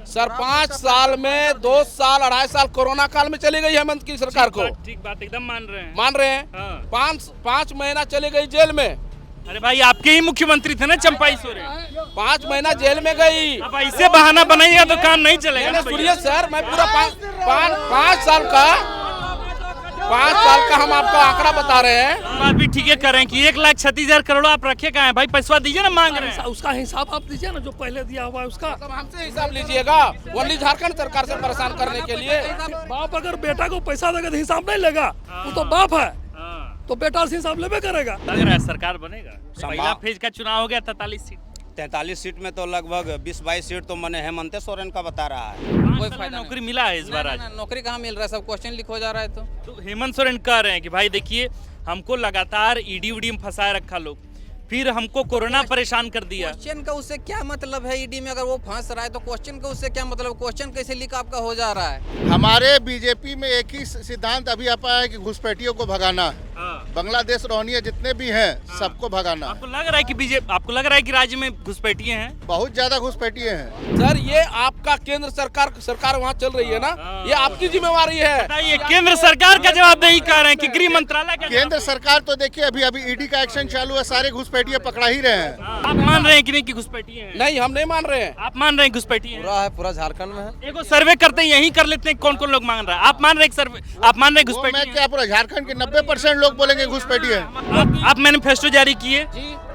Sir 5 साल में 2 साल 2.5 साल कोरोना काल में चली गई हेमंत की सरकार को। ठीक बात एकदम मान रहे हैं। हाँ। 5 महीना चली गई जेल में। अरे भाई आपके ही मुख्यमंत्री थे ना चंपाई सोरेन, 5 महीना जेल में गई। अब ऐसे बहाना बनाइएगा तो काम नहीं चलेगा ना। सुनिए सर, मैं पूरा 5 साल का हम आपको आंकड़ा बता रहे हैं। बात भी ठीक है कर रहे हैं कि 1,36,000 करोड़ आप रखे कहाँ है भाई? पैसा दीजिए ना, मांग रहे हैं। उसका हिसाब आप दीजिए ना, जो पहले दिया हुआ है उसका। तब हमसे हिसाब लीजिएगा, ओनली झारखंड सरकार से परेशान करने के लिए। बाप अगर बेटा को पैसा देगा तो हिसाब नहीं लेगा, वो तो बाप है, तो बेटा से हिसाब लेवे करेगा। लग रहा है सरकार बनेगा। पहला फेज का चुनाव हो गया 43 सीट में तो लगभग 20-22 सीट तो मैंने हेमंत सोरेन का बता रहा है। कोई फायदा नौकरी मिला है इस बार? आज नौकरी कहाँ मिल रहा है, सब क्वेश्चन लिख हो जा रहा है। तो हेमंत सोरेन कह रहे हैं कि भाई देखिए हमको लगातार ईडी उडी में फंसाए रखा लोग, फिर हमको कोरोना परेशान कर दिया। क्वेश्चन का उससे क्या मतलब है? ईडी में अगर वो फंस रहा है तो क्वेश्चन का उससे क्या मतलब? क्वेश्चन कैसे लीक आपका हो जा रहा है? हमारे बीजेपी में एक ही सिद्धांत अभी आ पाया है कि घुसपैठियों को भगाना है। बांग्लादेश रोहनिया जितने भी हैं सबको भगाना है। आपको लग रहा है कि राज्य में घुसपैठिए हैं? बहुत ज्यादा घुसपैठिए हैं सर ये आपका केंद्र सरकार वहाँ चल रही है ना, ये आपकी जिम्मेवारी है। बताइए, केंद्र सरकार का जवाबदेही कर रहे हैं कि गृह मंत्रालय का? केंद्र सरकार तो देखिए अभी ईडी का एक्शन चालू है, सारे घुसपैठिए पकड़ा ही रहे हैं। आप मान रहे हैं कि नहीं कि घुसपैठिए हैं? नहीं, हम नहीं मान रहे हैं। आप मान रहे हैं घुसपैठिए हैं? पूरा झारखंड में है। एक सर्वे करते हैं, यही कर लेते हैं कौन कौन लोग मान रहा है। आप मान रहे हैं सर्वे, आप मान रहे हैं घुसपैठिए? मैं क्या पूरा झारखंड के 90% लोग बोलेंगे घुसपैठिए। आप मैनिफेस्टो जारी किए,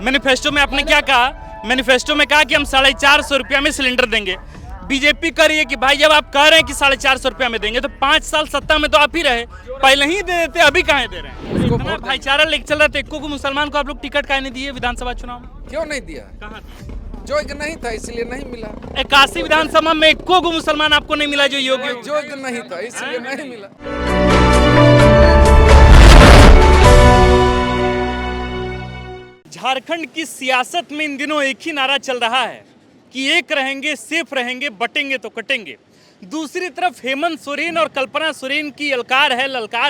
मैनिफेस्टो में आपने क्या कहा? मैनिफेस्टो में कहा कि हम 450 रुपया में सिलेंडर देंगे। बीजेपी कर रही है कि भाई जब आप कह रहे हैं कि 450 रुपया में देंगे तो 5 साल सत्ता में तो आप ही रहे, पहले ही दे देते, अभी कहाँ दे रहे हैं? इतना भाईचारा लेके चल रहा था, एको को मुसलमान को आप लोग टिकट काहे नहीं दिए विधानसभा चुनाव में? क्यों नहीं दिया? कहाँ? जोग नहीं था इसलिए नहीं मिला। 81 विधानसभा में एको को मुसलमान आपको नहीं मिला जो योग्य? जोग नहीं था इसलिए नहीं मिला। झारखंड की सियासत में इन दिनों एक ही नारा चल रहा है कि एक रहेंगे, सेफ रहेंगे, बटेंगे तो कटेंगे। दूसरी तरफ हेमंत सोरेन और कल्पना सोरेन की ललकार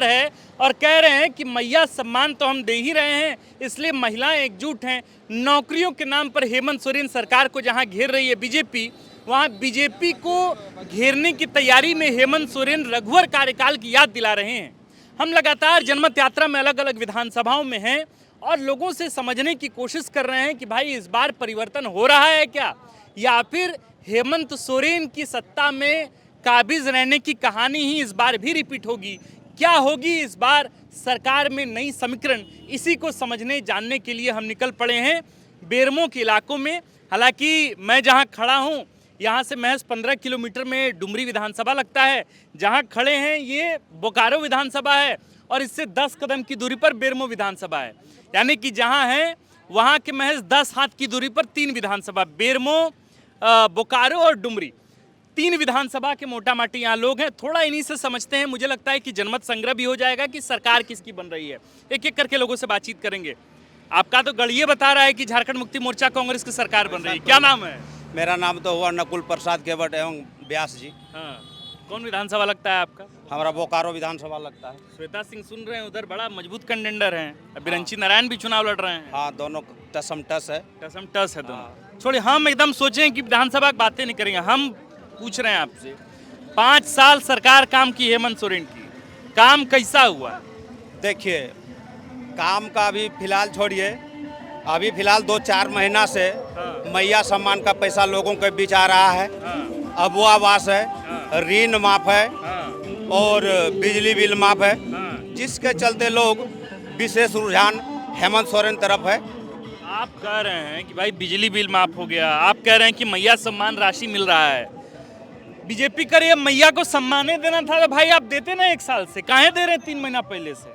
है और कह रहे हैं कि मैया सम्मान तो हम दे ही रहे हैं, इसलिए महिलाएं एकजुट हैं। नौकरियों के नाम पर हेमंत सोरेन सरकार को जहां घेर रही है बीजेपी, वहां बीजेपी को घेरने की तैयारी में हेमंत सोरेन रघुवर कार्यकाल की याद दिला रहे हैं। हम लगातार जनमत यात्रा में अलग अलग विधानसभाओं में हैं और लोगों से समझने की कोशिश कर रहे हैं कि भाई इस बार परिवर्तन हो रहा है क्या, या फिर हेमंत सोरेन की सत्ता में काबिज रहने की कहानी ही इस बार भी रिपीट होगी। क्या होगी इस बार सरकार में नई समीकरण, इसी को समझने जानने के लिए हम निकल पड़े हैं बेरमो के इलाकों में। हालांकि मैं जहां खड़ा हूं यहाँ से महज 15 किलोमीटर में डुमरी विधानसभा लगता है, जहां खड़े हैं ये बोकारो विधानसभा है और इससे 10 कदम की दूरी पर बेरमो विधानसभा है। यानी कि जहां है वहां के महज 10 हाथ की दूरी पर 3 विधानसभा, बेरमो, बोकारो और डुमरी, 3 विधानसभा के मोटा माटी यहाँ लोग हैं। थोड़ा इन्हीं से समझते हैं, मुझे लगता है कि जनमत संग्रह भी हो जाएगा कि सरकार किसकी बन रही है। एक एक करके लोगों से बातचीत करेंगे। आपका तो गढ़िए बता रहा है कि झारखंड मुक्ति मोर्चा कांग्रेस की सरकार बन रही है, क्या नाम है? मेरा नाम तो हुआ नकुल प्रसाद केवट एवं व्यास जी। हाँ, कौन विधानसभा लगता है आपका? हमारा बोकारो विधानसभा लगता है। श्वेता सिंह सुन रहे हैं, उधर बड़ा मजबूत कंटेंडर हैं। बिरंची नारायण भी चुनाव लड़ रहे हैं। हाँ, दोनों टसम टस है। टसम टस है दोनों। छोड़िए, हम एकदम सोचें कि विधानसभा की बातें नहीं करेंगे। हम पूछ रहे हैं आपसे, 5 साल सरकार काम की हेमंत सोरेन की, काम कैसा हुआ? देखिए, काम का अभी फिलहाल छोड़िए, अभी फिलहाल 2-4 महीना से मैया सम्मान का पैसा लोगों के बीच आ रहा है। अब वो आवास है, ऋण माफ है और बिजली बिल माफ है, जिसके चलते लोग विशेष रुझान हेमंत सोरेन तरफ है। आप कह रहे हैं कि भाई बिजली बिल माफ हो गया, आप कह रहे हैं कि मैया सम्मान राशि मिल रहा है। बीजेपी कर ये मैया को सम्मान देना था तो भाई आप देते ना 1 साल से, काहे दे रहे हैं 3 महीना पहले से?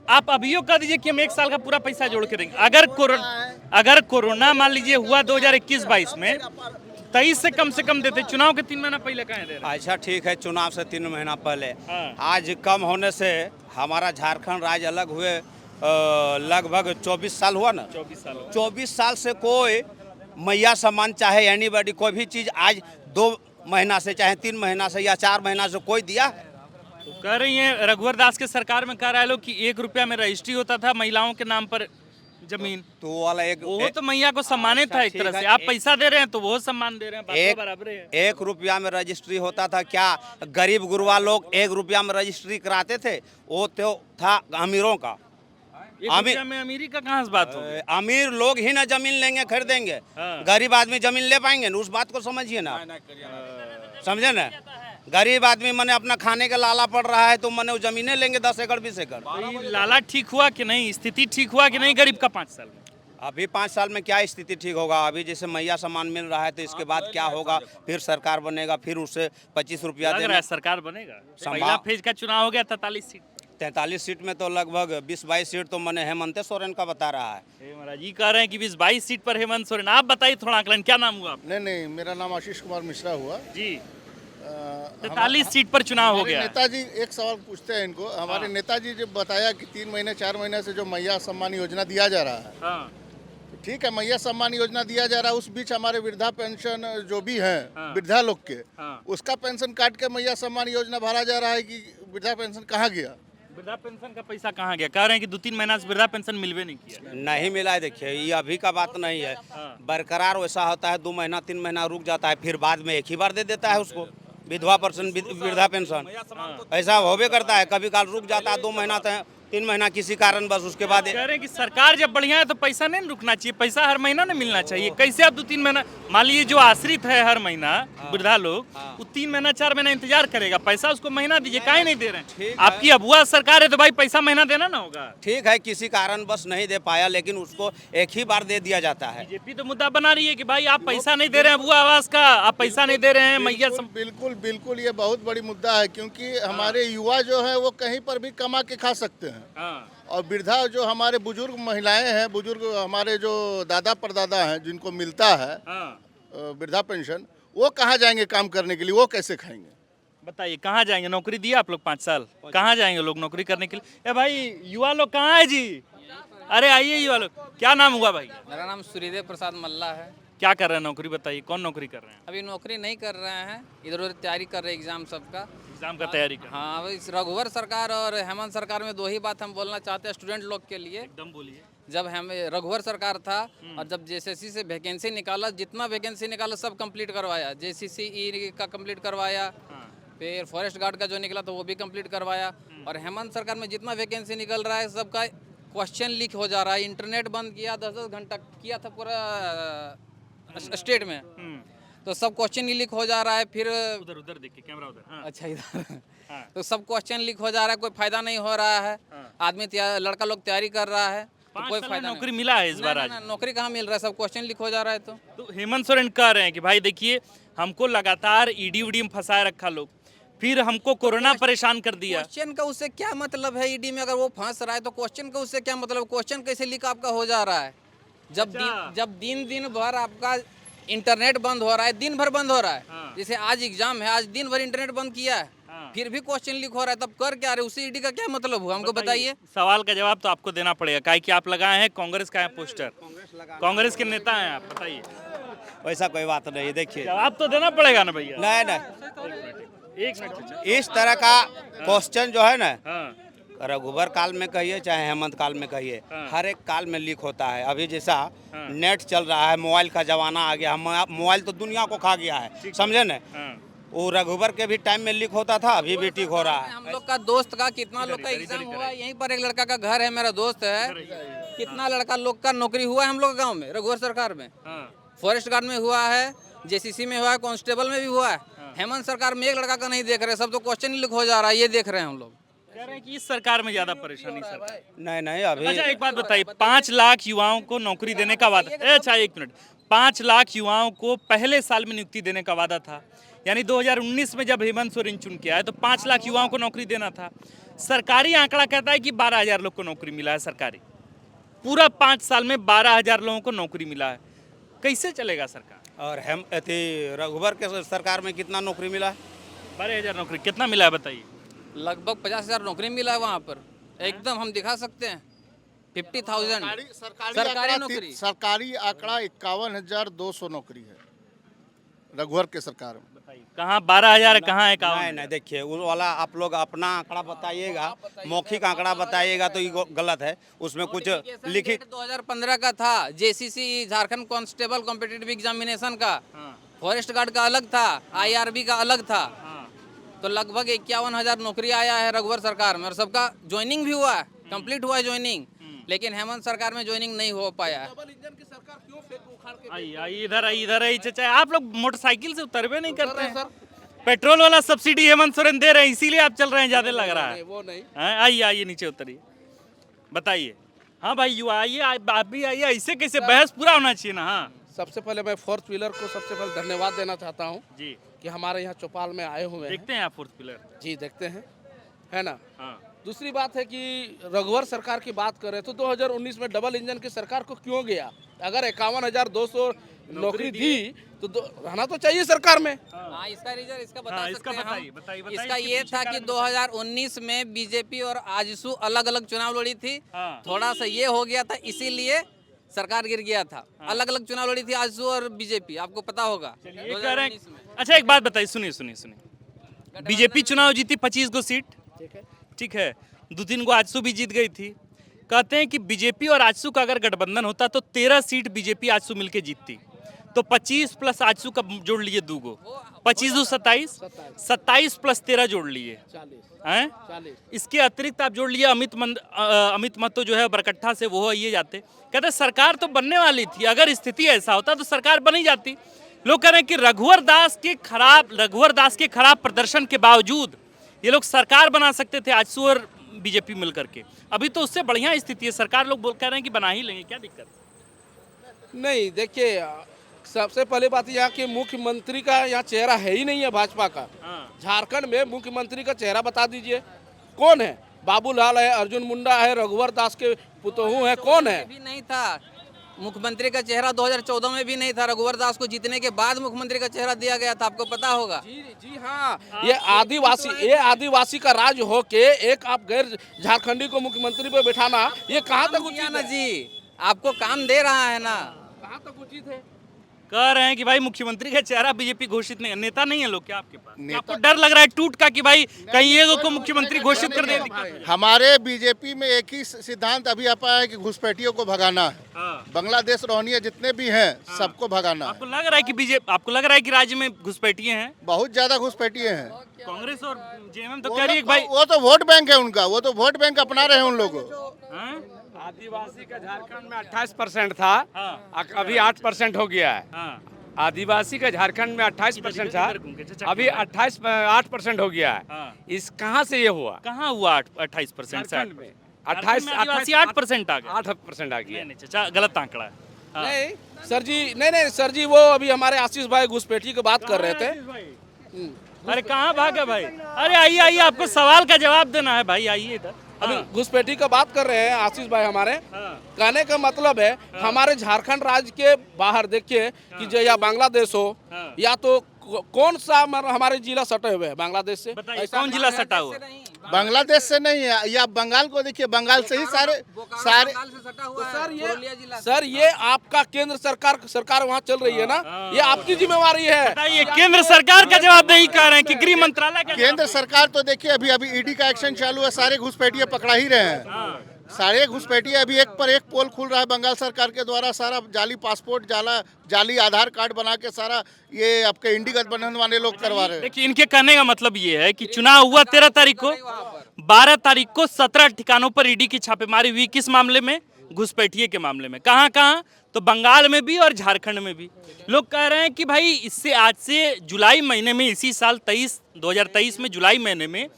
आप अभियो कह दीजिए कि हम 1 साल का पूरा पैसा जोड़ के देंगे। अगर कोरोना मान लीजिए हुआ 2021-22 में, 23 से कम देते, चुनाव के 3 महीना पहले कहाँ दे रहे? अच्छा ठीक है, चुनाव से 3 महीना पहले। हाँ। आज कम होने से हमारा झारखंड राज्य अलग हुए लगभग 24 साल हुआ ना। 24 साल से कोई मैया सम्मान चाहे एनीबॉडी कोई भी चीज़ आज 2 महीना से चाहे 3 महीना से या 4 महीना से कोई दिया। तो कह रही हैं रघुवर दास के सरकार में कह रहा है लोग कि 1 रुपया में रजिस्ट्री होता था महिलाओं के नाम पर जमीन? तो वो वाला एक वो तो मैया को सम्मानित था एक ठीक तरह है, से। आप पैसा दे रहे हैं तो वो सम्मान दे रहे हैं, बात तो बराबर है। 1 रुपया में रजिस्ट्री होता था क्या? गरीब गुरबा लोग 1 रुपया में रजिस्ट्री कराते थे, वो तो था अमीरों का। एक रुपया में अमीरी का कहाँ से बात हो? अमीर लोग ही ना जमीन लेंगे खरीदेंगे, गरीब आदमी जमीन ले पाएंगे ना? उस बात को समझिए ना, समझे ना? गरीब आदमी मैंने अपना खाने का लाला पड़ रहा है तो मैंने वो जमीनें लेंगे 10 एकड़ 20 एकड़। तो ये लाला ठीक हुआ कि नहीं, स्थिति ठीक हुआ कि नहीं गरीब का 5 साल में? अभी 5 साल में क्या स्थिति ठीक होगा? अभी जैसे मैया सामान मिल रहा है तो इसके बाद क्या होगा? फिर सरकार बनेगा, फिर उससे 25 रुपया लग रहा देना। है सरकार बनेगा। पहला फेज का चुनाव हो गया 43 सीट। 43 सीट में तो लगभग 20-22 सीट तो मैंने हेमंत सोरेन का बता रहा है। महाराज जी कह रहे हैं कि 20-22 सीट पर हेमंत सोरेन। आप बताइए थोड़ा आकलन, क्या नाम हुआ आपका? नहीं, मेरा नाम आशीष कुमार मिश्रा हुआ। जी, 43 सीट पर चुनाव हो गया। नेताजी, एक सवाल पूछते हैं इनको। हमारे नेताजी जब बताया कि 3 महीने 4 महीने से जो मैया सम्मान योजना दिया जा रहा है, हाँ, तो ठीक है, मैया सम्मान योजना दिया जा रहा है, उस बीच हमारे वृद्धा पेंशन जो भी हैं वृद्धा लोग के, हाँ। उसका पेंशन काट के मैया सम्मान योजना भरा जा रहा है कि वृद्धा पेंशन कहाँ गया? वृद्धा पेंशन का पैसा कहाँ गया? कह रहे हैं कि 2-3 महीना से वृद्धा पेंशन मिलवे नहीं किया। नहीं मिला है। देखिए, ये अभी का बात नहीं है, बरकरार वैसा होता है, 2 महीना 3 महीना रुक जाता है, फिर बाद में एक ही बार दे देता है उसको विधवा पेंशन, वृद्धा पेंशन। ऐसा होबे करता है, कभी काल रुक जाता है 2 महीना 3 महीना किसी कारण, बस उसके बाद कह रहे हैं कि सरकार जब बढ़िया है तो पैसा नहीं रुकना चाहिए, पैसा हर महीना नहीं मिलना चाहिए। कैसे आप 2-3 महीना, मान लीजिए जो आश्रित है हर महीना वृद्धा लोग, वो 3 महीना 4 महीना इंतजार करेगा, पैसा उसको महीना दीजिए, काहे नहीं दे रहे हैं? आपकी अबुआ सरकार है तो भाई पैसा महीना देना ना होगा। ठीक है, किसी कारण बस नहीं दे पाया, लेकिन उसको एक ही बार दे दिया जाता है। बीजेपी तो मुद्दा बना रही है कि भाई आप पैसा नहीं दे रहे हैं अबुआ आवास का, आप पैसा नहीं दे रहे हैं मैया। बिल्कुल बिल्कुल, ये बहुत बड़ी मुद्दा है, क्योंकि हमारे युवा जो है वो कहीं पर भी कमा के खा सकते हैं, और वृद्धा जो हमारे बुजुर्ग महिलाएं हैं, बुजुर्ग हमारे जो दादा परदादा हैं जिनको मिलता है वृद्धा पेंशन, वो कहाँ जाएंगे काम करने के लिए? वो कैसे खाएंगे? बताइए कहाँ जाएंगे? नौकरी दिया आप लोग 5 साल, कहाँ जाएंगे लोग नौकरी करने के लिए? ए भाई युवा लोग कहाँ है जी? अरे आइए युवा लोग। क्या नाम हुआ भाई? मेरा नाम सूर्यदेव प्रसाद मल्ला है। क्या कर रहे हैं? नौकरी बताइए, कौन नौकरी कर रहे हैं? अभी नौकरी नहीं कर रहे हैं, इधर उधर तैयारी कर रहे हैं एग्जाम सबका। एग्जाम का तैयारी कर। हाँ, अब इस रघुवर सरकार और हेमंत सरकार में 2 ही बात हम बोलना चाहते हैं स्टूडेंट लोग के लिए। एकदम बोलिए। जब हम रघुवर सरकार था और जब जेसीसी से वैकेंसी निकाला, जितना वैकेंसी निकाला सब कंप्लीट करवाया। जेसीसी का कंप्लीट करवाया, फिर फॉरेस्ट गार्ड का जो निकला तो वो भी कंप्लीट करवाया। और हेमंत सरकार में जितना वैकेंसी निकल रहा है सबका क्वेश्चन लीक हो जा रहा है। इंटरनेट बंद किया, 10-10 घंटा किया था पूरा स्टेट में, तो सब क्वेश्चन ही लीक हो जा रहा है। फिर उधर उधर देखिए, कैमरा उधर। हाँ। अच्छा, इधर तो सब क्वेश्चन लीक हो जा रहा है, कोई फायदा नहीं हो रहा है। आदमी लड़का लोग तैयारी कर रहा है तो कोई फायदा नौकरी मिला है इस बार? आज नौकरी कहाँ मिल रहा है, सब क्वेश्चन लीक हो जा रहा है। तो हेमंत सोरेन कह रहे हैं कि भाई देखिए, हमको लगातार ईडी उडी में फंसाए रखा लोग, फिर हमको कोरोना परेशान कर दिया। क्वेश्चन का उससे क्या मतलब है? ईडी में अगर वो फंस रहा है तो क्वेश्चन का उससे क्या मतलब? क्वेश्चन कैसे लीक आपका हो जा रहा है? जब दिन भर आपका इंटरनेट बंद हो रहा है, दिन भर बंद हो रहा है। जैसे आज एग्जाम है, आज दिन भर इंटरनेट बंद किया है, फिर भी क्वेश्चन लीक हो रहा है, तब कर क्या रहे? उसी ईडी का क्या मतलब हुआ? हमको बताइए। सवाल का जवाब तो आपको देना पड़ेगा, काहे कि आप लगाए हैं कांग्रेस का है पोस्टर, कांग्रेस के नेता हैं आप, बताइए। वैसा कोई बात नहीं। देखिए, जवाब तो देना पड़ेगा ना भैया। नहीं, एक मिनट। इस तरह का क्वेश्चन जो है ना, रघुवर काल में कहिए चाहे हेमंत काल में कहिए, हर एक काल में लीक होता है। अभी जैसा नेट चल रहा है, मोबाइल का जमाना आ गया, मोबाइल तो दुनिया को खा गया है, समझे न? वो रघुवर के भी टाइम में लीक होता था, अभी भी ठीक हो रहा है। हम लोग का दोस्त का कितना लोग का एग्जाम हुआ, यहीं पर एक लड़का का घर है, मेरा दोस्त है, कितना लड़का लोग का नौकरी हुआ है हम लोग गाँव में रघुवर सरकार में। फॉरेस्ट गार्ड में हुआ है, जेसीसी में हुआ है, कांस्टेबल में भी हुआ है। हेमंत सरकार में एक लड़का का नहीं देख रहे, सब तो क्वेश्चन लीक हो जा रहा है, ये देख रहे हैं हम लोग। कह रहे हैं कि इस सरकार में ज्यादा परेशानी सर। नहीं अभी। अच्छा एक बात बताइए, 5 लाख युवाओं को नौकरी देने का वादा, अच्छा एक मिनट, 5 लाख युवाओं को पहले साल में नियुक्ति देने का वादा था, यानी 2019 में जब हेमंत सोरेन चुन के आए तो 5 लाख युवाओं को नौकरी देना था। सरकारी आंकड़ा कहता है कि 12,000 लोग को नौकरी मिला है सरकारी, पूरा 5 साल में 12,000 लोगों को नौकरी मिला है। कैसे चलेगा सरकार? और हम रघुवर के सरकार में कितना नौकरी मिला है? 12,000 नौकरी कितना मिला है बताइए? लगभग 50,000 नौकरी मिला है वहाँ पर, एकदम हम दिखा सकते हैं। 50,000 सरकारी नौकरी। सरकारी आंकड़ा 51,200 नौकरी है रघुवर के सरकार में। कहाँ 12,000 है, कहाँ है नहीं नहीं, देखिए वो वाला आप लोग अपना आंकड़ा बताइएगा, मौखिक आंकड़ा बताइएगा तो ये गलत है, उसमें कुछ लिखित 2015 का था, JCC Jharkhand constable competitive examination का, फॉरेस्ट गार्ड का अलग था, आईआरबी का अलग था। तो लगभग 51,000 नौकरी आया है रघुवर सरकार में, और सबका ज्वाइनिंग भी हुआ है, कंप्लीट हुआ है ज्वाइनिंग। लेकिन हेमंत सरकार में ज्वाइनिंग नहीं हो पाया है। डबल इंजन की सरकार क्यों फेंक उखाड़ के आइए इधर आई चाचा, आप लोग मोटरसाइकिल से उतरवे नहीं करते हैं सर? पेट्रोल वाला सब्सिडी हेमंत सोरेन दे रहे हैं, इसीलिए आप चल रहे हैं, ज्यादा लग रहा है। वो नहीं। हैं? आइए नीचे उतरिए, बताइए। हाँ भाई यू आइए, आप भी आइए, ऐसे कैसे बहस पूरा होना चाहिए ना। हाँ सबसे पहले मैं फोर्थ व्हीलर को सबसे पहले धन्यवाद देना चाहता हूँ जी, कि हमारे यहाँ चौपाल में आए हुए हैं। देखते हैं आप फोर्थ व्हीलर। जी देखते हैं, है ना। हाँ दूसरी बात है कि रघुवर सरकार की बात करें तो 2019 में डबल इंजन की सरकार को क्यों गया? अगर 51,200 नौकरी थी तो रहना तो चाहिए सरकार में। हाँ, इसका रीजन इसका बता हाँ, सकते इसका हैं हम। बताइए, इसका इसके ये पीछे था कि कारण 2019 में बीजेपी और आजसू अलग अलग चुनाव लड़ी थी। हाँ। थोड़ा सा ये हो गया था, इसीलिए सरकार गिर गया था। अलग अलग चुनाव लड़ी थी आजसू और बीजेपी, आपको पता होगा। ये कह रहे 2019 हैं। में। अच्छा एक बात बताइए, सुनिए। बीजेपी चुनाव जीती 25 गो सीट, ठीक है, 2-3 गो आजसू भी जीत गई थी। कहते हैं कि बीजेपी और आजसू का अगर गठबंधन होता तो 13 सीट बीजेपी आजसू मिलके जीतती। तो 25 प्लस आजसू का जोड़ लिए 2 गो, 25 दो 27, 27 प्लस 13 जोड़ लिए 40। हैं। इसके अतिरिक्त आप जोड़ लिए अमित महतो जो है बरकट्ठा से, वो ये जाते। कहते सरकार तो बनने वाली थी, अगर स्थिति ऐसा होता तो सरकार बनी जाती। लोग कह रहे हैं कि रघुवर दास के खराब प्रदर्शन के बावजूद ये लोग सरकार बना सकते थे आजसू और बीजेपी मिलकर के। अभी तो उससे बढ़िया स्थिति है, सरकार लोग कह रहे हैं कि बना ही लेंगे, क्या दिक्कत? नहीं देखिए, सबसे पहली बात यहाँ कि मुख्यमंत्री का यहाँ चेहरा है ही नहीं है भाजपा का। झारखंड में मुख्यमंत्री का चेहरा बता दीजिए, कौन है? बाबूलाल है, अर्जुन मुंडा है, रघुवर दास के पुतोहू है, कौन है? भी नहीं था मुख्यमंत्री का चेहरा, 2014 में भी नहीं था। रघुवर दास को जीतने के बाद मुख्यमंत्री का चेहरा दिया गया था, आपको पता होगा। जी हाँ, ये आदिवासी का राज हो के एक आप गैर झारखंडी को मुख्यमंत्री पे बैठाना, ये कहाँ तक उचित ना है? जी, आपको काम दे रहा है ना। कहाँ तक उचित है? कह रहे हैं कि भाई मुख्यमंत्री का चेहरा बीजेपी घोषित नहीं, नेता नहीं है लोग क्या आपके पास? आपको डर लग रहा है टूट का कि भाई कहीं एक को मुख्यमंत्री घोषित कर दे? हमारे बीजेपी में एक ही सिद्धांत अभी आ पाया है कि घुसपैठियों को भगाना है। बांग्लादेश रोहनिया जितने भी हैं सबको भगाना है। आपको लग रहा है कि राज्य में घुसपैठिए हैं? बहुत ज्यादा घुसपैठिए हैं। कांग्रेस और जेएमएम तो कह रही है कि भाई वो तो वोट बैंक है उनका, वो तो वोट बैंक अपना रहे हैं उन लोगों को। हैं? आदिवासी का झारखंड में 28% था, हाँ। अभी 8% हो गया है। हाँ। आदिवासी का झारखंड में 28% था, अभी 8% हो गया है। हाँ। इस कहाँ से ये हुआ? कहाँ हुआ 28%? झारखंड में 8% आ गया। 8% आ गया। नहीं चाचा, गलत आंकड़ा है। हाँ। नहीं सर जी, वो अभी हमारे आशीष भाई घुसपैठी की बात कर रहे थे। अरे कहाँ भागे भाई? अरे आइए, आपको सवाल का जवाब देना है भाई, आइए इधर। अभी घुसपैठी का बात कर रहे हैं आशीष भाई हमारे। कहने का मतलब है हमारे झारखंड राज्य के बाहर देखिए कि जो या बांग्लादेश हो या तो कौन सा हमारे जिला सटे हुए हैं बांग्लादेश से? बताइए कौन जिला सटा हुआ? बांग्लादेश से नहीं है, या बंगाल को देखिए, बंगाल से ही सारे सर ये आपका केंद्र सरकार वहाँ चल रही है ना, ये आपकी जिम्मेवारी है। बताइए, केंद्र सरकार का जवाब नहीं कह रहे हैं कि गृह मंत्रालय का? केंद्र सरकार तो देखिए अभी ईडी का एक्शन चालू है, सारे घुसपैठिए पकड़ा ही रहे हैं। सारे घुसपैठिए अभी एक पर एक पोल खुल रहा है बंगाल सरकार के द्वारा। सारा जाली पासपोर्ट, जाली आधार कार्ड बना के सारा ये आपके इंडी गठबंधन वाले लोग करवा रहे हैं। देखिए, इनके कहने का मतलब ये है कि चुनाव हुआ 13 तारीख को, 12 तारीख को 17 ठिकानों पर ईडी की छापेमारी हुई। किस मामले में? घुसपैठिए के मामले में। कहाँ? तो बंगाल में भी और झारखंड में भी। लोग कह रहे हैं कि भाई इससे आज से जुलाई महीने में, इसी साल 2023 में जुलाई महीने में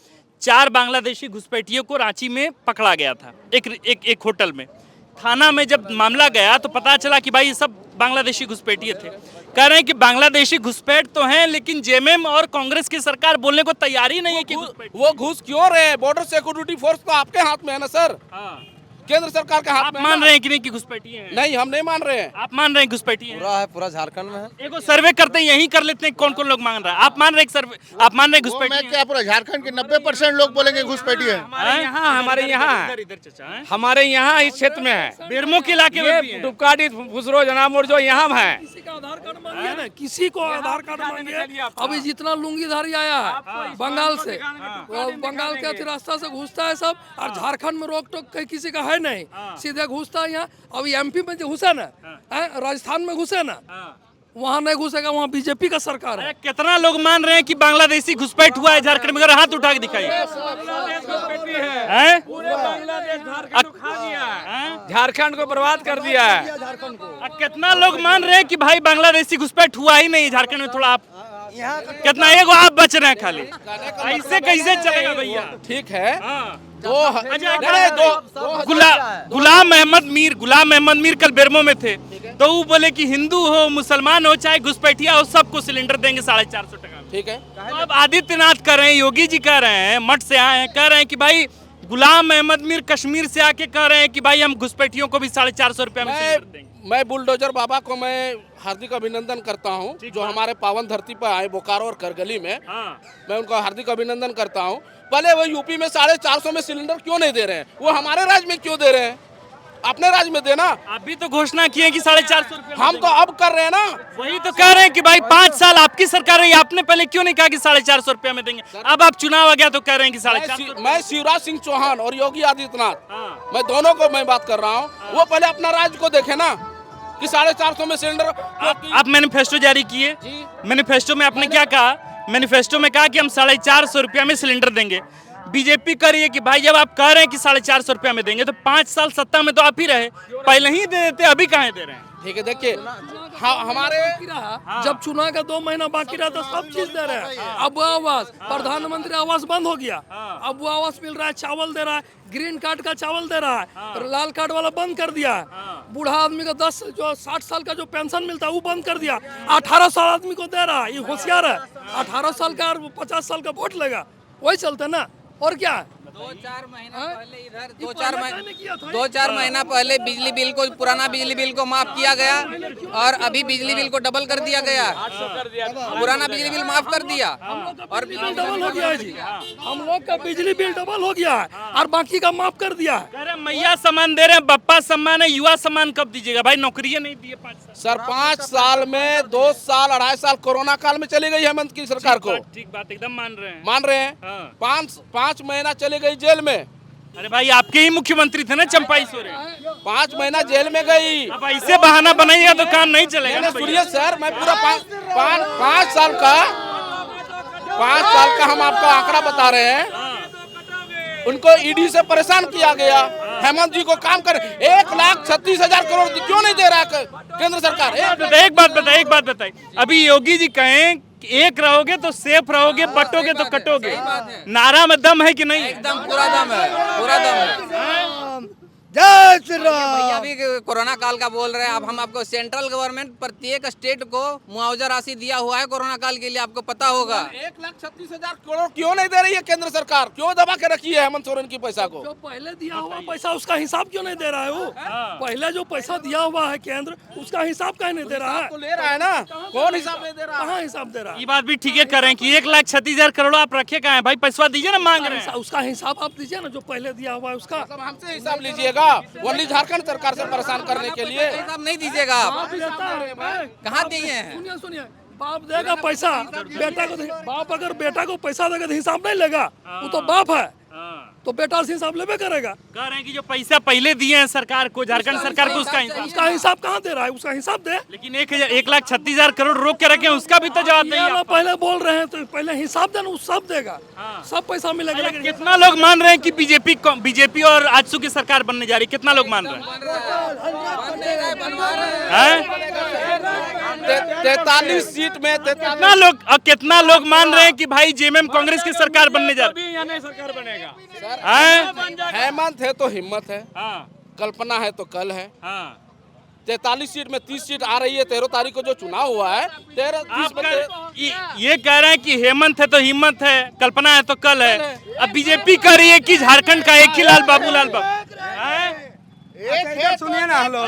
4 बांग्लादेशी घुसपैठियों को रांची में पकड़ा गया था, एक होटल में। थाना में जब मामला गया तो पता चला कि भाई ये सब बांग्लादेशी घुसपैठिए थे। कह रहे हैं कि बांग्लादेशी घुसपैठ तो हैं, लेकिन जेएमएम और कांग्रेस की सरकार बोलने को तैयार ही नहीं है कि वो घुस क्यों रहे? बॉर्डर सिक्योरिटी फोर्स तो आपके हाथ में है ना सर। केंद्र सरकार के हाथ आप में मान रहे हैं कि नहीं कि घुसपैठिए हैं? नहीं, हम नहीं मान रहे हैं। आप मान रहे हैं घुसपैठिए हैं? पूरा है, पूरा झारखंड में है। एक सर्वे करते हैं, यही कर लेते हैं कौन कौन लोग मांग रहा है। आप मान रहे हैं सर्वे, आप मान रहे हैं वो घुसपैठिए मैं हैं? क्या पूरा झारखंड के 90% लोग बोलेंगे घुसपैठिए है। हमारे यहाँ है। इधर चाचा हैं? हमारे यहाँ इस क्षेत्र में है। बेरमो के इलाके में भी ये हैं। दुपकाटी फुसरो जनामुर जो यहाँ है। किसी का आधार कार्ड मांगिए ना, किसी को आधार कार्ड मांगिए। अभी जितना लुंगीधारी आया है बंगाल से, वो बंगाल के अति रास्ता से घुसता है सब, और झारखंड में रोक टोक किसी का है नहीं, सीधे घुसता है यहाँ। अभी एमपी में जो घुसे ना, राजस्थान में घुसे ना, वहाँ नहीं घुसेगा, वहाँ बीजेपी का सरकार है। अरे कितना लोग मान रहे हैं कि बांग्लादेशी घुसपैठ हुआ है झारखंड में? अगर हाथ उठा के दिखाइए। हैं? झारखंड को बर्बाद कर दिया है। कितना लोग मान रहे हैं कि भाई बांग्लादेशी घुसपैठ हुआ ही नहीं झारखंड में? थोड़ा आप कितना, एगो आप बच रहे हैं खाली, ऐसे कैसे चलेगा भैया? ठीक है। गुलाम अहमद मीर कल बेरमो में थे, तो वो बोले कि हिंदू हो मुसलमान हो चाहे घुसपैठिया हो सबको सिलेंडर देंगे 450 टका में। ठीक है। तो अब आदित्यनाथ कह रहे हैं, योगी जी कह रहे हैं, मठ से आए हैं, कह रहे हैं कि भाई गुलाम अहमद मीर कश्मीर से आके कह रहे हैं कि भाई हम घुसपैठियों को भी 450 रुपया में सिलेंडर देंगे। मैं बुलडोजर बाबा को मैं हार्दिक अभिनंदन करता हूं, जो हमारे पावन धरती पर आए बोकारो और करगली में। मैं उनका हार्दिक अभिनंदन करता हूं। पहले वो यूपी में 450 में सिलेंडर क्यों नहीं दे रहे हैं? वो हमारे राज्य में क्यों दे रहे हैं? अपने राज्य में देना। अभी तो घोषणा किए कि 450 रुपया। हम तो अब कर रहे हैं ना। वही तो कह रहे हैं कि भाई 5 साल आपकी सरकार रही, आपने पहले क्यों नहीं कहा कि 450 रुपया में देंगे? अब आप चुनाव आ गया तो कह रहे हैं कि 450। मैं शिवराज सिंह चौहान और योगी आदित्यनाथ, मैं दोनों को मैं बात कर रहा हूँ। वो पहले अपना राज्य को देखे ना कि 450 में सिलेंडर। आप मैनिफेस्टो जारी किए, मैनिफेस्टो में आपने क्या कहा? मैनिफेस्टो में कहा कि हम 450 रुपया में सिलेंडर देंगे। बीजेपी कर रही है कि भाई जब आप कह रहे हैं कि 450 रुपया में देंगे तो 5 साल सत्ता में तो आप ही रहे, पहले ही दे देते, अभी कहाँ दे रहे हैं? ठीक है, देखिए हमारे जब चुनाव का 2 महीना बाकी रहा तो सब चीज दे रहे हैं। अब वो आवास, प्रधानमंत्री आवास बंद हो गया, अब वो आवास मिल रहा है, चावल दे रहा है, ग्रीन कार्ड का चावल दे रहा है, लाल कार्ड वाला बंद कर दिया है। बूढ़ा आदमी का 60 साल का जो पेंशन मिलता है वो बंद कर दिया। 18 साल आदमी को दे रहा है, ये होशियार है। 18 साल का और 50 साल का वोट लेगा, वही चलते ना। और क्या 2-4 महीना पहले इधर 2-4 महीना पहले बिजली बिल को, पुराना बिजली बिल को माफ किया गया और अभी बिजली बिल को डबल कर दिया गया। पुराना बिजली बिल माफ कर दिया और बिजली डबल हो गया है जी। हम लोग का बिजली बिल डबल हो गया है और बाकी का माफ कर दिया है। अरे मैया सम्मान दे रहे हैं, बप्पा सम्मान है, युवा सम्मान कब दीजिएगा भाई? नौकरियां नहीं दिए 5 साल। सर 5 साल में 2 साल 2.5 साल कोरोना काल में चली गई हेमंत की सरकार को। ठीक बात, एकदम मान रहे हैं। हाँ। 5 महीना चली गई जेल में। अरे भाई आपके ही मुख्यमंत्री थे ना चंपाई सोरेन, 5 महीना जेल में गई। अब ऐसे बहाना बनाइएगा तो काम नहीं चलेगा ना। सुनिए सर, मैं पूरा 5 साल का हम आपको आंकड़ा बता रहे हैं। उनको ईडी से परेशान किया गया। हेमंत जी को काम कर 1,36,000 करोड़ क्यों नहीं दे रहा है केंद्र सरकार? एक बात बताइए, अभी योगी जी कहें कि एक रहोगे तो सेफ रहोगे, बटोगे तो कटोगे, नारा में दम है कि नहीं? एकदम पूरा दम है, पूरा दम है। जय श्री राम। भैया भी कोरोना काल का बोल रहे हैं। अब हम आपको सेंट्रल गवर्नमेंट प्रत्येक स्टेट को मुआवजा राशि दिया हुआ है कोरोना काल के लिए, आपको पता होगा। 1,36,000 करोड़ क्यों नहीं दे रही है केंद्र सरकार? क्यों दबा के रखी है हेमंत सोरेन की पैसा को? जो पहले दिया हुआ पैसा उसका हिसाब क्यों नहीं दे रहा है? वो पहले जो पैसा दिया हुआ है केंद्र, उसका हिसाब क्यों नहीं दे रहा है? तो ले रहा है ना, कौन हिसाब नहीं दे रहा? कहाँ हिसाब दे रहा है? ये बात भी ठीक है कर रहे हैं कि 1,36,000 करोड़ आप रखे कहाँ है भाई? पैसा दीजिए ना, मांग रहे हैं। उसका हिसाब आप दीजिए ना, जो पहले दिया हुआ है उसका। मतलब हमसे हिसाब लीजिएगा, ओनली झारखंड सरकार से परेशान करने के लिए। हिसाब नहीं दीजिएगा आप, कहाँ दिए हैं? सुनिए, बाप देगा पैसा बेटा को, बाप अगर बेटा को पैसा देगा तो हिसाब नहीं लेगा, वो तो बाप है, तो बेटा से हिसाब लेबे करेगा। कह रहे हैं कि जो पैसा पहले दिए हैं सरकार को, झारखंड सरकार को, उसका हिसाब कहाँ दे रहा है? उसका हिसाब दे। लेकिन 1,36,000 करोड़ रोक के रखे, उसका भी तो जवाब नहीं। पहले बोल रहे हैं तो पहले हिसाब देना, वो सब देगा, सब पैसा मिलेगा। लेकिन कितना लोग मान रहे हैं कि बीजेपी और आजसू की सरकार बनने जा रही? कितना लोग मान रहे हैं? 43 सीट में कितना लोग मान रहे हैं कि भाई जेएमएम कांग्रेस की सरकार बनने जा रही है? सरकार बनेगा। हेमंत है तो हिम्मत है, कल्पना है तो कल है। 43 सीट में 30 सीट आ रही है। 13 तारीख को जो चुनाव हुआ है, 13 ये कह रहे हैं कि हेमंत है तो हिम्मत है, कल्पना है तो कल है। अब बीजेपी कह रही है कि झारखंड का एक ही लाल बाबूलाल बाबू। इधर सुनिए ना, हेलो,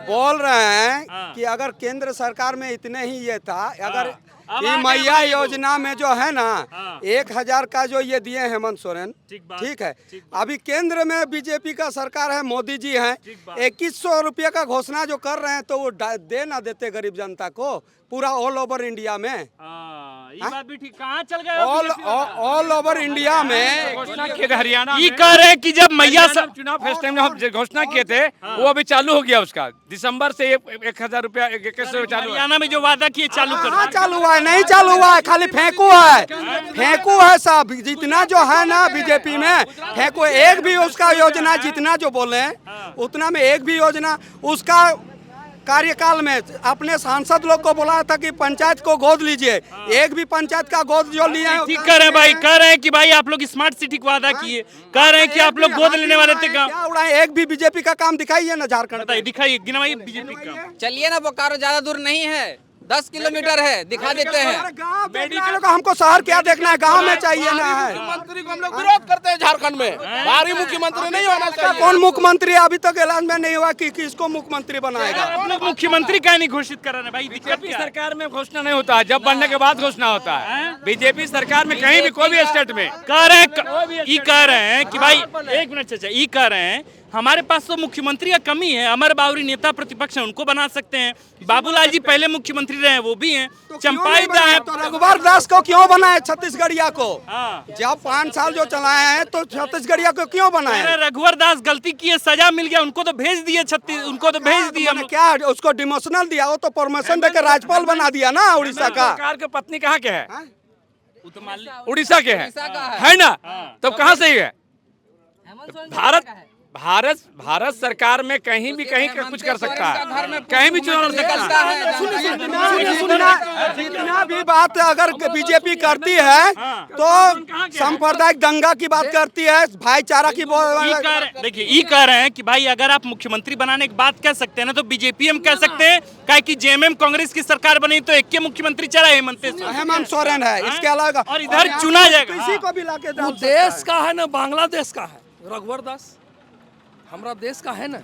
बोल रहे हैं हाँ। कि अगर केंद्र सरकार में इतने ही ये था, अगर अब ये आ गया मैया भाई वो। योजना में जो है ना हाँ। 1000 का जो ये दिए हेमंत सोरेन, ठीक बात, ठीक है। ठीक बात। अभी केंद्र में बीजेपी का सरकार है, मोदी जी हैं, ठीक बात। 2100 रुपये का घोषणा जो कर रहे हैं तो वो दे ना देते गरीब जनता को पूरा ऑल ओवर इंडिया में, ये बात भी ठीक। कहाँ चल गए हो ऑल BJP वाला? ऑल ओवर इंडिया में। घोषणा किए थे हरियाणा ये में। कह रहे हैं कि जब मैया हरियाणा चुनाव फर्स्ट टाइम हम जो घोषणा किए थे वो अभी चालू हो गया उसका, दिसंबर से 1000 रुपया 2100 चालू है। हरियाणा में जो वादा किए चालू कर कहाँ चालू हुआ है? नहीं चालू हुआ है, खाली फेंकू है सब। जितना जो है ना बीजेपी में फेंकू, एक भी उसका योजना जितना जो बोले उतना में एक भी योजना उसका कार्यकाल में अपने सांसद लोग को बोला था कि पंचायत को गोद लीजिए, एक भी पंचायत का गोद जो लिए हैं ठीक कर रहे हैं भाई, कह रहे हैं कि भाई आप लोग स्मार्ट सिटी का वादा किए, कह रहे हैं कि आप लोग गोद लेने वाले थे। क्या उड़ाए? एक भी बीजेपी का काम दिखाइए ना झारखंड में। बताइए, दिखाइए, गिनवाइए बीजेपी का। चलिए ना, बोकारो ज्यादा दूर नहीं है, 10 किलोमीटर है, दिखा देते हैं। गाँव मेडिकल का हमको शहर क्या देखना है, गाँव में चाहिए ना है। मुख्यमंत्री को हम लोग विरोध करते हैं झारखंड में, भारी मुख्यमंत्री नहीं होना चाहिए। कौन मुख्यमंत्री अभी तक ऐलान में नहीं हुआ कि किसको मुख्यमंत्री बनाएगा? आप लोग मुख्यमंत्री क्या नहीं घोषित कर रहे हैं भाई? दिक्कत बीजेपी क्या है? सरकार में घोषणा नहीं होता है, जब बनने के बाद घोषणा होता है। बीजेपी सरकार में कहीं भी कोई भी स्टेट में कह रहे हैं, ये कह रहे हैं कि भाई एक मिनट चाचा, ये कह रहे हैं हमारे पास तो मुख्यमंत्री का कमी है, अमर बावरी नेता प्रतिपक्ष है, उनको बना सकते हैं। बाबूलाल जी पहले मुख्यमंत्री रहे, वो भी हैं। चंपाई दा है, तो रघुवर दास को क्यों बनाए छत्तीसगढ़िया को? हाँ। जब 5 साल जो चलाए हैं तो छत्तीसगढ़िया को क्यों बनाए? अरे रघुवर दास गलती किए, सजा मिल गया, उनको तो भेज दिए उनको तो भेज दिए। मैंने क्या उसको डिमोशनल दिया? वो तो प्रमोशन देकर राज्यपाल बना दिया ना उड़ीसा का। सरकार के पत्नी कहाँ के है? वो तो मान ली- उड़ीसा के हैं, उड़ीसा का है ना? तब कहाँ से ही है? भारत सरकार में कहीं भी कहीं का कुछ कर सकता है, कहीं भी चुनाव लड़ सकता है। जितना भी बात अगर बीजेपी करती है तो सांप्रदायिक दंगा की बात करती है, भाईचारा की देखिए, ये कह रहे हैं कि भाई अगर आप मुख्यमंत्री बनाने की बात कह सकते हैं ना, तो बीजेपी हम कह सकते हैं, क्या कि जेएमएम कांग्रेस की सरकार बनी तो एक के मुख्यमंत्री चला हेमंत सोरेन है, इसके अलावा और इधर चुना जाएगा। किसी को भी लाके वो देश का है ना, बांग्लादेश का है रघुवर दास, हमारा देश का है ना,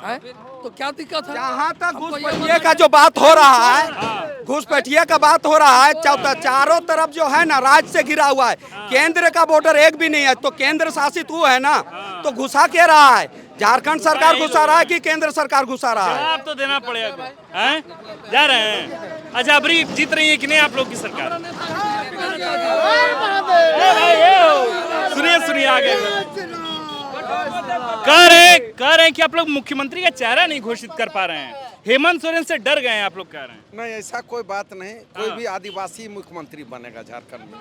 है? तो क्या दिक्कत है? जहाँ तक हमको ये घुसपैठिए का जो बात हो रहा है, घुसपैठिए का बात हो रहा है, चारों तरफ जो है ना राज्य से घिरा हुआ है, केंद्र का बॉर्डर एक भी नहीं है, तो केंद्र शासित वो है ना, तो घुसा के रहा है? झारखंड सरकार घुसा रहा है कि केंद्र सरकार घुसा रहा है? जवाब तो देना पड़ेगा। हैं? जा रहे हैं। अच्छा, अबरी जीत रही है कि नहीं आप लोग की सरकार? सुनिए आगे। कह रहे हैं कि आप लोग मुख्यमंत्री का चेहरा नहीं घोषित कर पा रहे हैं, हेमंत सोरेन से डर गए हैं आप लोग, कह रहे हैं। नहीं, ऐसा कोई बात नहीं, कोई भी आदिवासी मुख्यमंत्री बनेगा झारखंड में।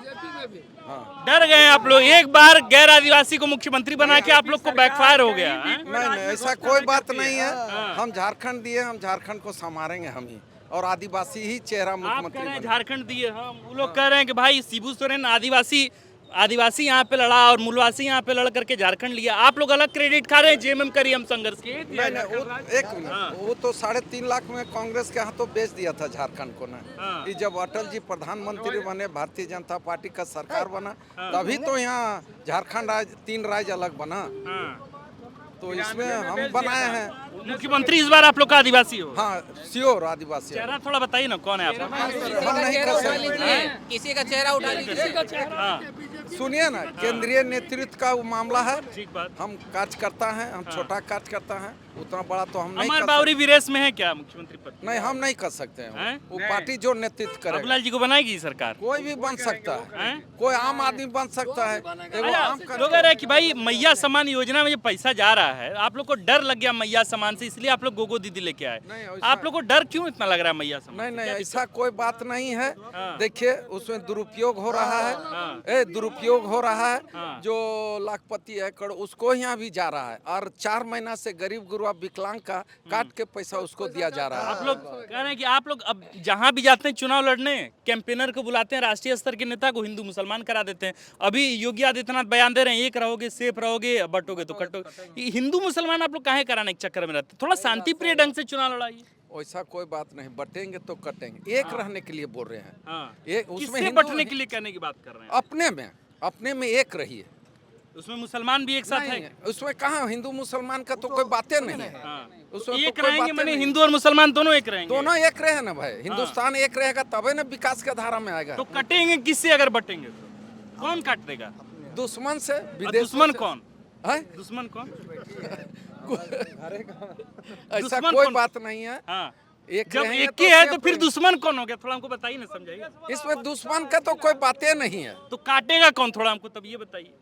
डर गए हैं आप लोग, एक बार गैर आदिवासी को मुख्यमंत्री बना के आप लोग को बैकफायर हो गया। हैं? नहीं, ऐसा कोई बात नहीं है। हम झारखंड दिए, हम झारखंड को संभालेंगे हम ही, और आदिवासी ही चेहरा आप कह मुख्यमंत्री रहे हैं बनेगा। झारखंड दिए, हाँ, वो लोग कह रहे हैं कि भाई शिबू सोरेन आदिवासी यहाँ पे लड़ा और मूलवासी यहाँ पे लड़ करके झारखंड लिया, आप लोग अलग क्रेडिट खा रहे हैं जेएमएम करी हम संघर्ष की। नहीं, एक मिनट, वो तो 3.5 लाख में कांग्रेस के हाथों बेच दिया था झारखंड को ना। ये जब अटल जी प्रधानमंत्री बने, भारतीय जनता पार्टी का सरकार बना, तभी तो यहाँ झारखंड 3 राज्य अलग बना, तो इसमें हम बनाए हैं। मुख्यमंत्री इस बार आप लोग का आदिवासी हो? हाँ, श्योर आदिवासी। चेहरा थोड़ा बताइए ना, कौन है आप लोग? हम नहीं कर सकते। किसी का चेहरा उठा लीजिए। सुनिए ना, केंद्रीय नेतृत्व का वो मामला है, ठीक बात। हम कार्यकर्ता हैं, हम छोटा कार्यकर्ता हैं, उतना बड़ा तो हम नहीं अमर कर बावरी विरेश में है क्या मुख्यमंत्री पद? नहीं, हम नहीं कर सकते हैं। हैं? वो पार्टी जो नेतृत्व करेगा, बाबूलाल जी को बनाएगी सरकार? कोई भी बन सकता है, हैं? कोई आम आदमी बन सकता है। एगो आम लोग कह रहे हैं कि भाई मैया सम्मान योजना में जो पैसा जा रहा है, आप लोग को डर लग गया मैया सम्मान से, इसलिए आप लोग गोगो दीदी लेके आए। नहीं, ऐसा- आप लोग को डर क्यों इतना लग रहा है मैया सम्मान? नहीं, ऐसा कोई बात नहीं है। हाँ। देखिए, उसमें दुरुपयोग हो रहा है, दुरुपयोग हो रहा है। जो लाखपति है उसको यहाँ भी जा रहा है, और 4 महीना से गरीब गुरुआ विकलांग का काट के पैसा उसको दिया जा रहा है। आप लोग कह रहे हैं कि आप लोग अब जहां भी जाते हैं चुनाव लड़ने, कैंपेनर को बुलाते हैं, राष्ट्रीय स्तर के नेता को हिंदू मुसलमान करा देते हैं। अभी योगी आदित्यनाथ बयान दे रहे हैं, एक रहोगे सेफ रहोगे, बटोगे तो कटोगे। ये हिंदू मुसलमान आप लोग काहे कराने के चक्कर में रहते हैं? थोड़ा शांति प्रिय ढंग से चुनाव लड़ाइए। वैसा कोई बात नहीं, बटेंगे तो कटेंगे, एक रहने के लिए बोल रहे हैं। हाँ। एक उसमें किससे हिंदू- बटने के लिए कहने की बात कर रहे हैं? अपने में एक रहिए, उसमें मुसलमान भी एक साथ नहीं, है। उसमें कहाँ हिंदू मुसलमान का तो कोई बातें नहीं है। उसमें तो एक कोई रहेंगे बातें माने नहीं। हिंदू और मुसलमान दोनों एक रहेंगे। दोनों एक रहे ना भाई, हिंदुस्तान एक रहेगा तबे ना विकास के धारा में आएगा। तो कटेंगे किससे अगर बटेंगे तो? कौन काटेगा? दुश्मन से, और विदेश दुश्मन कौन? है? दुश्मन कौन? ऐसा दुश्मन कोई कौन? बात नहीं है। हाँ, एक जब रहेंगे एक ही है तो सेफ फिर रहेंगे। दुश्मन कौन हो गया? थोड़ा हमको बताइए ना, समझाइए। इसमें दुश्मन का तो कोई बातें नहीं है। तो काटेगा कौन, थोड़ा हमको तब ये बताइए।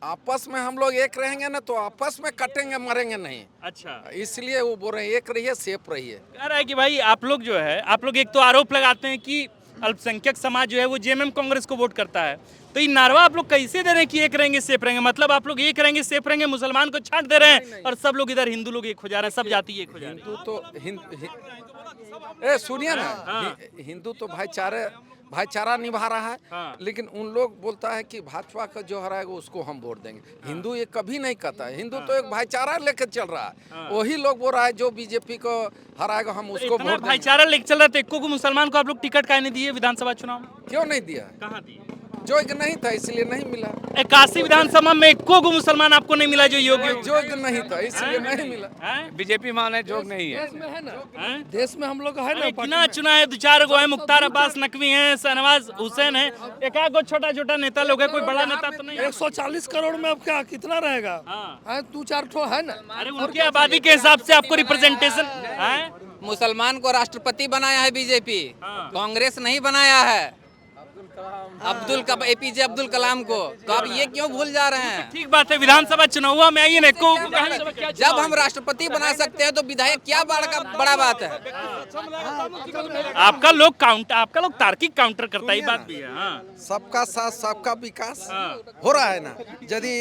आपस में हम लोग एक रहेंगे ना तो आपस में कटेंगे, मरेंगे नहीं। अच्छा, इसलिए वो बोल रहे हैं एक रहिए, सेफ रहिए। कह रहा है कि भाई आप लोग जो है, आप लोग एक तो आरोप लगाते हैं कि अल्पसंख्यक समाज जो है वो जेएमएम कांग्रेस को वोट करता है, तो ये नारवा आप लोग कैसे दे रहे हैं कि एक रहेंगे सेफ रहेंगे? मतलब आप लोग एक रहेंगे सेफ रहेंगे, मुसलमान को छांट दे रहे हैं और सब लोग इधर हिंदू लोग एक हो जा रहे हैं, सब जाति एक हो जा रहे हैं। हिंदू तो ए सुनिए ना, हिंदू तो भाईचारा निभा रहा है, लेकिन उन लोग बोलता है कि भाजपा का जो हराएगा उसको हम वोट देंगे। हिंदू ये कभी नहीं कहता है, हिंदू तो एक भाईचारा लेकर चल रहा है। वही लोग बोल रहा है जो बीजेपी को हराएगा हम उसको इतना वोट देंगे। भाईचारा लेके चल रहा था, एको को मुसलमान को आप लोग टिकट काहे नहीं दिए विधानसभा चुनाव में? क्यों नहीं दिया? कहाँ दिए? जोग नहीं था इसलिए नहीं मिला। 81 विधानसभा में एको को मुसलमान आपको नहीं मिला जो योग्य हो? जोग नहीं था इसलिए नहीं मिला। हैं? बीजेपी माने जोग नहीं है। देश में है ना, हैं? देश में हम लोग का है ना अरे पार्टी कितना चुना है, 2-4 गो है, मुख्तार अब्बास नकवी हैं, शहनवाज हुसैन है, एक आध गो छोटा छोटा नेता लोग है, कोई बड़ा नेता तो नहीं है। 140 करोड़ में अब क्या कितना रहेगा? हाँ, 2-4 ठो है ना। अरे उनकी आबादी के हिसाब से आपको रिप्रेजेंटेशन है। मुसलमान को राष्ट्रपति बनाया है बीजेपी, कांग्रेस नहीं बनाया है। एपीजे अब्दुल कलाम को, तो आप ये क्यों भूल जा रहे हैं? ठीक बात है, विधानसभा चुनाव में आइए ना, एको जब हम राष्ट्रपति बना सकते हैं तो विधायक क्या बड़ा बात है? आपका लोग तार्किक काउंटर करता ही बात भी है। हाँ। सबका साथ सबका विकास हो रहा है ना। यदि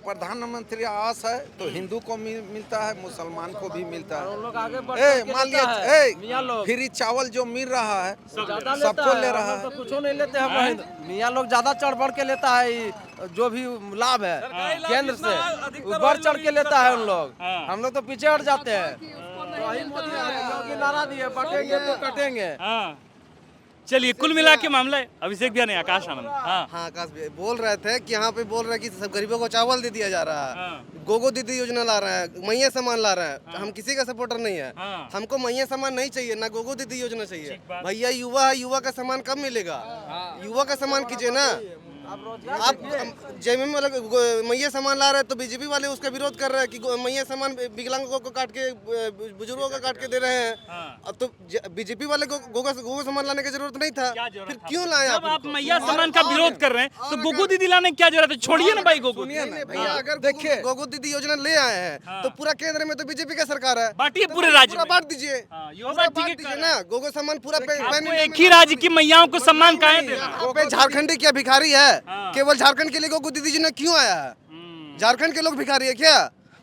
प्रधानमंत्री आवास है तो हिंदू को मिलता है, मुसलमान को भी मिलता है। मान लिया फ्री चावल जो मिल रहा है सबको ले रहा है। कुछ नहीं लेते हैं, मियाँ लोग ज्यादा चढ़ बढ़ के लेता है, जो भी लाभ है केंद्र से वो बढ़ चढ़ के लेता है उन लोग। हम लोग तो पीछे हट जाते हैं। तो वही मोदी योगी नारा दिए, बटेंगे तो कटेंगे। चलिए, कुल मिला के मामला है। अभिषेक भैया ने, आकाश आनंद। हाँ, हाँ आकाश भैया बोल रहे थे कि यहाँ पे बोल रहे हैं कि सब गरीबों को चावल दे दिया जा रहा है, गोगो दीदी योजना ला रहे हैं, मैया सामान ला रहे हैं। हम किसी का सपोर्टर नहीं है, हमको मैया सामान नहीं चाहिए, ना गोगो दीदी योजना चाहिए। भैया युवा है, युवा का सामान कब मिलेगा? युवा का सामान कीजिए ना। आप जेएमएम वाले मैया सामान ला रहे हैं तो बीजेपी वाले उसका विरोध कर रहे हैं कि मैया सामान विकलांगों को काट के, बुजुर्गों को काट के दे रहे हैं। अब तो बीजेपी वाले को गोगो सामान लाने की जरूरत नहीं था, फिर क्यों लाए आप मैया सामान का विरोध कर रहे हैं तो गोगो दीदी लाने की क्या जरूरत है? छोड़िए ना भाई गोगो। भैया अगर देखिए गोगो दीदी योजना ले आए हैं तो पूरा केंद्र में तो बीजेपी का सरकार है, बांटिए पूरे राज्य में। बांट दीजिए, बांट दीजिए ना। गोगो सामान पूरा एक ही राज्य की मैयाओं को सम्मान काहे देना? झारखंडी क्या भिखारी है? केवल झारखंड के लिए गोगो दीदी जी ने क्यों आया है? झारखंड के लोग भिखारी है क्या?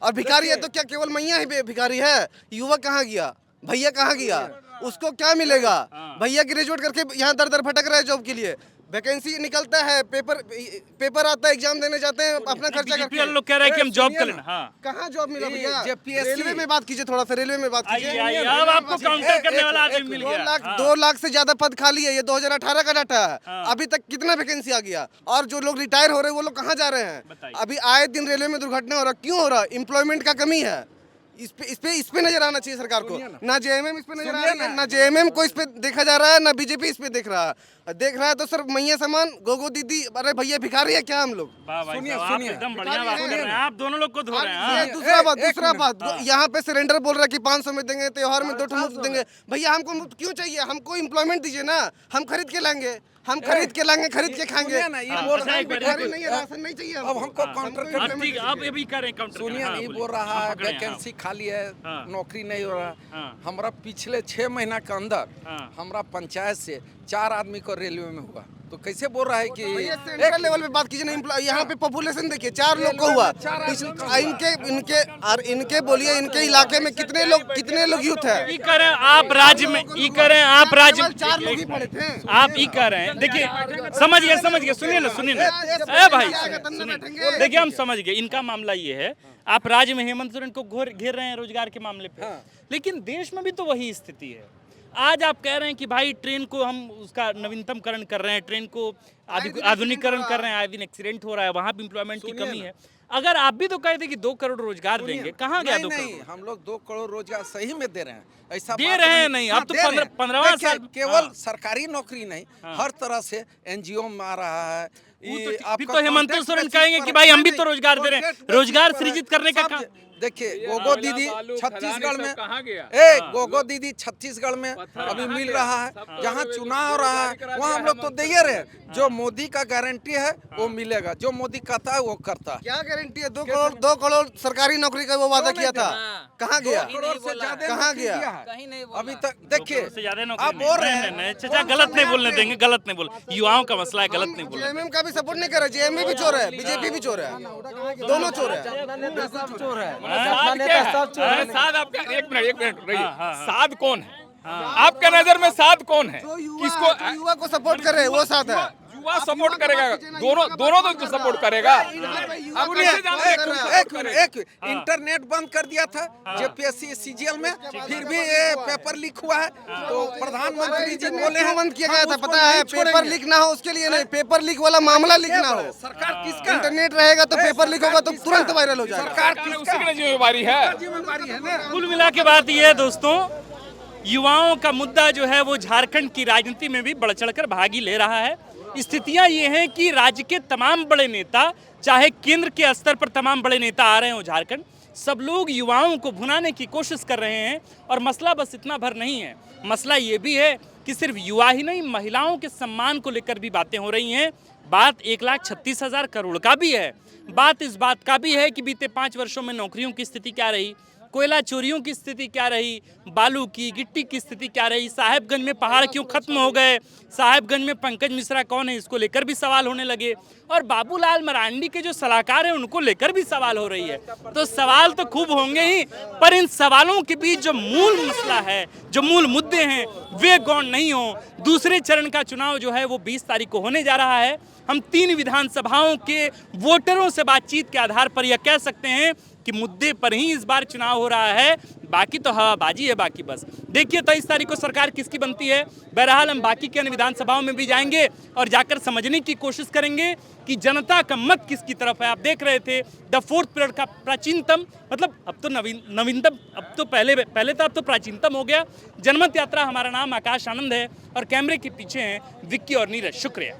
और भिखारी है तो क्या केवल मैया ही भिखारी है? युवा कहाँ गया? भैया कहाँ गया? उसको क्या मिलेगा? भैया ग्रेजुएट करके यहाँ दर दर भटक रहे हैं जॉब के लिए। वैकेंसी निकलता है, पेपर आता है, एग्जाम देने जाते हैं, अपना खर्चा करके। लोग कह रहे हैं कि हम जॉब कर लेना। कहाँ जॉब मिला भैया? रेलवे में बात कीजिए, थोड़ा सा रेलवे में बात कीजिए। अब आपको काउंटर करने वाला आदमी मिल गया। 2 लाख से ज्यादा पद खाली है, ये 2018 का डाटा है। अभी तक कितना वैकेंसी आ गया? और जो लोग रिटायर हो रहे हैं वो लोग कहाँ जा रहे हैं? अभी आए दिन रेलवे में दुर्घटना हो रहा, क्यों हो रहा? एम्प्लॉयमेंट का कमी है। इस पे नजर आना चाहिए सरकार को। ना जेएमएम इस पे नजर आ रहा है, ना जेएमएम को इस पे देखा जा रहा है, ना बीजेपी इस पे देख रहा है तो सर मैया सामान, गोगो दीदी, अरे भैया भिखारी है क्या हम लोग? सुनिए, एकदम बढ़िया बात कर रहे हैं आप, दोनों लोग को धो रहे हैं। दूसरा बात यहाँ पे सिलेंडर बोल रहा है कि 500 में देंगे, त्योहार में 2 मुफ्त देंगे। भैया हमको मुफ्त क्यों चाहिए? हमको एम्प्लॉयमेंट दीजिए ना, हम खरीद के लाएंगे, खरीद के खाएंगे। भिखारी नहीं है, राशन नहीं चाहिए। अब हमको काउंटर आप ये भी कर रहे हैं काउंटर। सुनिए, ये बोल रहा है वैकेंसी खाली है, नौकरी नहीं हो रहा। हमारा पिछले 6 महीना के अंदर हमारा पंचायत से 4 आदमी को रेलवे में हुआ, तो कैसे बोल रहा है कि सेंट्रल लेवल पे बात कीजिए ना। यहाँ पे पॉपुलेशन देखिए, 4 लोग को हुआ। इनके बोलिए, इनके इलाके में कितने लोग यूथ है? ई करें आप राज्य में, ई करें आप राज्य में, 4 लोग ही पड़े थे। आप ई कर रहे हैं। देखिए, समझ गए, सुनिए ना, ए भाई देखिए, हम समझ गए। इनका मामला ये है, आप राज्य में हेमंत सोरेन को घेर रहे हैं रोजगार के मामले पे, लेकिन देश में भी तो वही स्थिति है। आज आप कह रहे हैं कि भाई ट्रेन को हम उसका नवीनतमकरण कर रहे हैं, ट्रेन को आधुनिकीकरण कर रहे हैं, आए दिन एक्सीडेंट हो रहा है, वहाँ भी एम्प्लॉयमेंट की कमी है। अगर आप भी तो कहे थे कि 2 करोड़ रोजगार देंगे, कहाँ गया 2 करोड़? नहीं, हम लोग 2 करोड़ रोजगार सही में दे रहे हैं, ऐसा दे बात रहे हैं नहीं, अब तो 15वां साल केवल सरकारी नौकरी नहीं, हर तरह से NGO में आ रहा है। फिर तो हेमंत सोरेन कहेंगे कि भाई हम भी तो रोजगार दे रहे हैं, रोजगार सृजित करने का काम। देखिए गोगो दीदी छत्तीसगढ़ में, गोगो दीदी छत्तीसगढ़ में अभी मिल रहा है, जहाँ चुनाव हो रहा है वहाँ हम लोग तो दे रहे। जो मोदी का गारंटी है वो मिलेगा, जो मोदी कहता है वो करता है। क्या गारंटी है? 2 करोड़ सरकारी नौकरी का वो वादा किया था, कहाँ गया? 2 करोड़ से ज्यादा कहाँ गया? कहीं नहीं अभी तक देखिए आप बोल रहे हैं। चाचा गलत नहीं बोलने देंगे, गलत नहीं बोल, युवाओं का मसला है, गलत नहीं बोलना। JMM का भी सपोर्ट नहीं कर रहा, JMM भी चोर है, बीजेपी भी चोर है, दोनों चोर है, चोर है। साध आपका एक मिनट रहिए, साध कौन है आपके नजर में? साध कौन है? किसको? युवा को सपोर्ट कर रहे हैं वो साथ है। युवा सपोर्ट करेगा, दोनों तो सपोर्ट करेगा। अब एक इंटरनेट बंद कर दिया था JPSC CGL में, फिर भी ये पेपर लीक हुआ है, तो प्रधानमंत्री जी बोले हैं बंद किया गया था, पता है? पेपर लीक ना हो उसके लिए नहीं, पेपर लीक वाला मामला लीक ना हो। सरकार किसका? इंटरनेट रहेगा तो पेपर लीक होगा तो तुरंत वायरल हो जाएगा। सरकार उसी की जिम्मेवारी है। कुल मिला के बात यह है दोस्तों, युवाओं का मुद्दा जो है वो झारखंड की राजनीति में भी बढ़ चढ़कर भागी ले रहा है। स्थितियां ये हैं कि राज्य के तमाम बड़े नेता, चाहे केंद्र के स्तर पर तमाम बड़े नेता आ रहे हो झारखंड, सब लोग युवाओं को भुनाने की कोशिश कर रहे हैं। और मसला बस इतना भर नहीं है, मसला ये भी है कि सिर्फ युवा ही नहीं, महिलाओं के सम्मान को लेकर भी बातें हो रही हैं। बात 1,36,000 करोड़ का भी है, बात इस बात का भी है कि बीते 5 वर्षों में नौकरियों की स्थिति क्या रही, कोयला चोरियों की स्थिति क्या रही, बालू की गिट्टी की स्थिति क्या रही, साहेबगंज में पहाड़ क्यों खत्म हो गए, साहेबगंज में पंकज मिश्रा कौन है, इसको लेकर भी सवाल होने लगे। और बाबूलाल मरांडी के जो सलाहकार हैं उनको लेकर भी सवाल हो रही है। तो सवाल तो खूब होंगे ही, पर इन सवालों के बीच जो मूल मसला है, जो मूल मुद्दे हैं, वे गौण नहीं हो। दूसरे चरण का चुनाव जो है वो 20 तारीख को होने जा रहा है। हम 3 विधानसभाओं के वोटरों से बातचीत के आधार पर यह कह सकते हैं कि मुद्दे पर ही इस बार चुनाव हो रहा है, बाकी तो हवाबाजी है। बाकी बस देखिए 23 तारीख को सरकार किसकी बनती है। बहरहाल हम बाकी के अन्य विधानसभाओं में भी जाएंगे और जाकर समझने की कोशिश करेंगे कि जनता का मत किसकी तरफ है। आप देख रहे थे द फोर्थ पीरियड का प्राचीनतम, मतलब अब तो नवीनतम, अब तो पहले तो अब तो प्राचीनतम हो गया जनमत यात्रा। हमारा नाम आकाश आनंद है और कैमरे के पीछे हैं विक्की और नीरज। शुक्रिया।